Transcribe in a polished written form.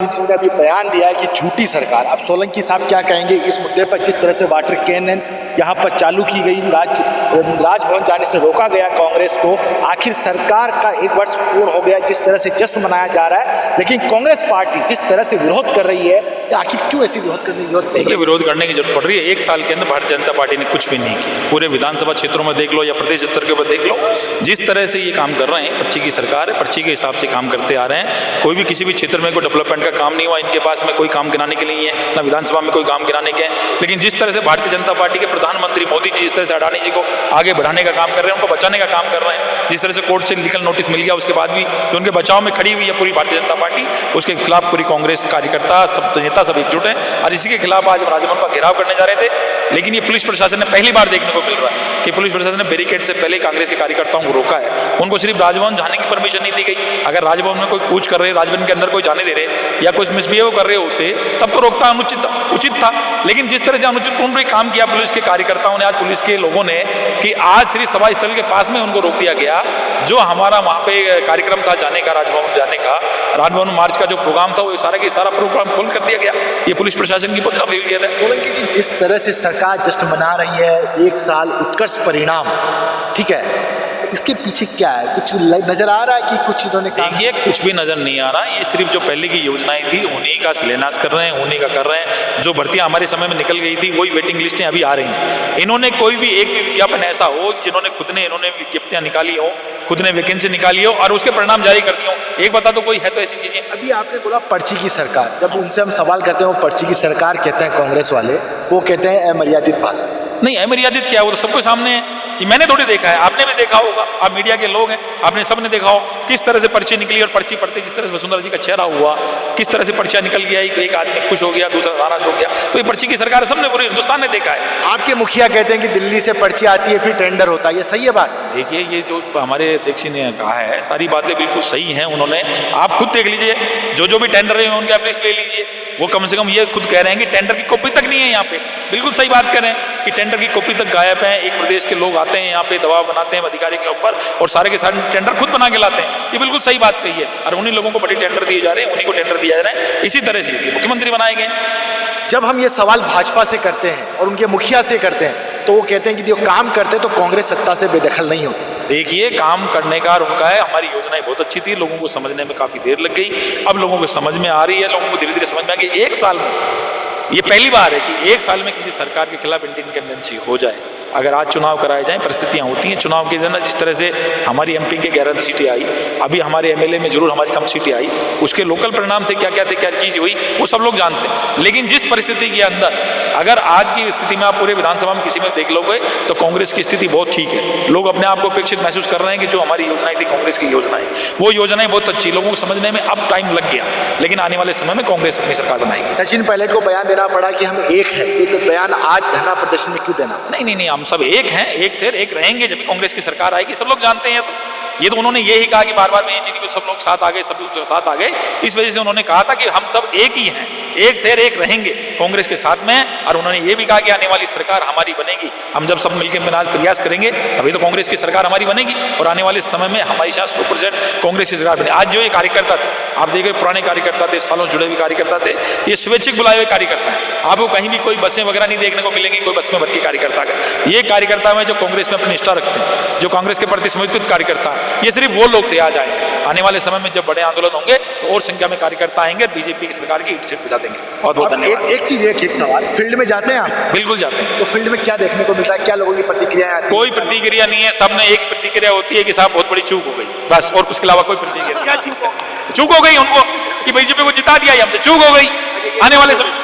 किसी ने अभी बयान दिया है कि झूठी सरकार। अब सोलंकी साहब क्या कहेंगे इस मुद्दे पर? जिस तरह से वाटर कैनन यहाँ पर चालू की गई, राजभवन जाने से रोका गया कांग्रेस को, आखिर सरकार का 1 वर्ष पूर्ण हो गया, जिस तरह से जश्न मनाया जा रहा है, लेकिन कांग्रेस पार्टी जिस तरह से विरोध कर रही है, आखिर क्यों ऐसी विरोध करने की जरूरत? देखिए, विरोध करने की जरूरत पड़ रही है। 1 साल के अंदर भारतीय जनता पार्टी ने कुछ भी नहीं किया। पूरे विधानसभा क्षेत्रों में देख लो या प्रदेश स्तर के ऊपर देख लो, जिस तरह से ये काम कर रहे हैं, पर्ची की सरकार है, पर्ची के हिसाब से काम करते आ रहे हैं। कोई भी किसी भी क्षेत्र में कोई डेवलपमेंट का काम नहीं हुआ, इनके पास में कोई काम गिनाने के लिए है ना, विधानसभा में कोई काम गिनाने के हैं। लेकिन जिस तरह से भारतीय जनता पार्टी के प्रधानमंत्री मोदी जी जिस तरह से अडानी जी को आगे बढ़ाने का काम कर रहे हैं, उनको बचाने का काम कर रहे हैं, जिस तरह से कोर्ट से लीगल नोटिस मिल गया, उसके बाद भी जो उनके बचाव में खड़ी हुई है पूरी भारतीय जनता पार्टी, उसके खिलाफ पूरी कांग्रेस कार्यकर्ता सब नेता सब एकजुट हैं। और इसी के खिलाफ आज राजभवन पर घेराव करने जा रहे थे। लेकिन ये पुलिस प्रशासन ने पहली बार देखने को मिल रहा है कि पुलिस प्रशासन ने बैरिकेड से पहले कांग्रेस के कार्यकर्ताओं को रोका है। उनको सिर्फ राजभवन जाने की परमिशन नहीं दी गई। अगर राजभवन में कोई कूच कर रहे, राजभवन के अंदर कोई जाने दे रहे या कुछ मिसबिहेव कर रहे होते, तब तो रोकता उचित था। लेकिन जिस तरह से अनुचितपूर्ण काम किया पुलिस के कार्यकर्ताओं ने, आज पुलिस के लोगों ने, कि आज सिर्फ सभा स्थल के पास में उनको रोक दिया गया। जो हमारा वहाँ पे कार्यक्रम था जाने का, राजभवन जाने का, राजभवन मार्च का जो प्रोग्राम था, वो सारा के सारा प्रोग्राम खोल कर दिया गया। ये पुलिस प्रशासन की बहुत बड़ा फेलियर है। सोलंकी जी, जिस तरह से सरकार जश्न मना रही है 1 साल उत्कर्ष परिणाम, ठीक है, इसके पीछे क्या है? कुछ नजर आ रहा है कि कुछ इन्होंने काम? देखिए, कुछ भी नजर नहीं आ रहा। ये सिर्फ जो पहले की योजनाएं थी उन्हीं का शिलान्यास कर रहे हैं, उन्हीं का कर रहे हैं। जो भर्तियां हमारे समय में निकल गई थी वही वेटिंग लिस्टें अभी आ रही हैं। इन्होंने कोई भी एक भी विज्ञापन ऐसा हो जिन्होंने खुद ने विज्ञप्तियां निकाली हो, खुद ने वैकेंसी निकाली हो और उसके परिणाम जारी कर दिए हो, एक बता दो कोई है तो ऐसी चीजें? अभी आपने बोला पर्ची की सरकार, जब उनसे हम सवाल करते हैं वो पर्ची की सरकार कहते हैं कांग्रेस वाले, वो कहते हैं अमर्यादित भाषण। नहीं, अमर्यादित क्या है, वो तो सबको सामने है। ये मैंने थोड़ी देखा है, आपने भी देखा होगा, आप मीडिया के लोग हैं, आपने सबने देखा हो किस तरह से पर्ची निकली। और पर्ची पढ़ते जिस तरह से वसुंधरा जी का चेहरा हुआ, किस तरह से पर्चियां निकल गया, एक आदमी खुश हो गया, दूसरा नाराज हो गया। तो ये पर्ची की सरकार सबने, पूरे हिंदुस्तान ने देखा है। आपके मुखिया कहते हैं कि दिल्ली से पर्ची आती है फिर टेंडर होता है, ये सही है बात? देखिए, ये जो हमारे अध्यक्ष ने कहा है, सारी बातें बिल्कुल सही हैं। उन्होंने, आप खुद देख लीजिए, जो भी टेंडर है उनके आप लिस्ट ले लीजिए। वो कम से कम ये खुद कह रहे हैं कि टेंडर की कॉपी तक नहीं है यहाँ पे। बिल्कुल सही बात कर रहे हैं कि टेंडर की कॉपी तक गायब है। एक प्रदेश के लोग आते हैं यहाँ पे, दबाव बनाते हैं अधिकारी के ऊपर और सारे के सारे टेंडर खुद बना के लाते हैं। ये बिल्कुल सही बात कही है। और उन्हीं लोगों को बड़े टेंडर दिए जा रहे हैं, उन्हीं को टेंडर दिया जा रहा है। इसी तरह से इसलिए मुख्यमंत्री बनाए गए। जब हम ये सवाल भाजपा से करते हैं और उनके मुखिया से करते हैं तो वो कहते हैं कि जो काम करते तो कांग्रेस सत्ता से बेदखल नहीं होती। देखिए, काम करने का उनका है। हमारी योजनाएं बहुत अच्छी थी, लोगों को समझने में काफी देर लग गई। अब लोगों को समझ में आ रही है, लोगों को धीरे धीरे समझ में आ गई। 1 साल में, ये पहली बार है कि 1 साल में किसी सरकार के खिलाफ एंटी इनकम्बेंसी हो जाए। अगर आज चुनाव कराए जाएं, परिस्थितियां होती हैं चुनाव के दिन, जिस तरह से हमारी एमपी के 11 सीटें आई, अभी हमारे एमएलए में जरूर हमारी कम सीटें आई, उसके लोकल परिणाम थे, क्या क्या थे, क्या चीज़ हुई, वो सब लोग जानते हैं। लेकिन जिस परिस्थिति के अंदर, अगर आज की स्थिति में आप पूरे विधानसभा में किसी में देख लोगे तो कांग्रेस की स्थिति बहुत ठीक है। लोग अपने आप को अपेक्षित महसूस कर रहे हैं कि जो हमारी योजनाएं थी कांग्रेस की योजनाएं, वो योजनाएं बहुत अच्छी, लोगों को समझने में अब टाइम लग गया। लेकिन आने वाले समय में कांग्रेस अपनी सरकार बनाएगी। सचिन पायलट को बयान देना पड़ा कि हम एक है, ये तो बयान आज धरना प्रदर्शन में क्यों देना? नहीं, हम सब एक हैं, एक थे, एक रहेंगे। जब कांग्रेस की सरकार आएगी, सब लोग जानते हैं। तो ये तो उन्होंने यही कहा कि बार बार में ये चीज में सब लोग साथ आ गए, सब लोग साथ आ गए। इस वजह से उन्होंने कहा था कि हम सब एक ही हैं, एक थे, एक रहेंगे कांग्रेस के साथ में। और उन्होंने ये भी कहा कि आने वाली सरकार हमारी बनेगी। हम जब सब मिलकर प्रयास करेंगे तभी तो कांग्रेस की सरकार हमारी बनेगी। और आने वाले समय में हमारे साथ 100% कांग्रेस की सरकार बनेगी। आज जो ये कार्यकर्ता थे, आप देखिए, पुराने कार्यकर्ता थे, सालों जुड़े हुए कार्यकर्ता थे, ये स्वैच्छिक बुलाए हुए कार्यकर्ता है। आपको कहीं भी कोई बसें वगैरह नहीं देखने को मिलेंगी, कोई बस में भर के कार्यकर्ता का। ये कार्यकर्ता में जो कांग्रेस में अपनी निष्ठा रखते हैं, जो कांग्रेस के प्रति समर्पित कार्यकर्ता है, ये सिर्फ वो लोग थे। आज आए, आने वाले समय में जब बड़े आंदोलन होंगे तो और संख्या में कार्यकर्ता आएंगे, बीजेपी की सरकार की सीट बजा देंगे। बहुत बहुत धन्यवाद। एक चीज, एक सवाल, फील्ड में जाते हैं आप? बिल्कुल जाते हैं। तो फील्ड में क्या देखने को मिल रहा है, क्या लोगों की प्रतिक्रिया आती है? कोई प्रतिक्रिया नहीं है। सबने एक प्रतिक्रिया होती है कि साहब बहुत बड़ी चूक हो गई, बस, और उसके अलावा कोई प्रतिक्रिया नहीं। क्या चूक हो गई उनको कि बीजेपी को जिता दिया, हमसे चूक हो गई। आने वाले समय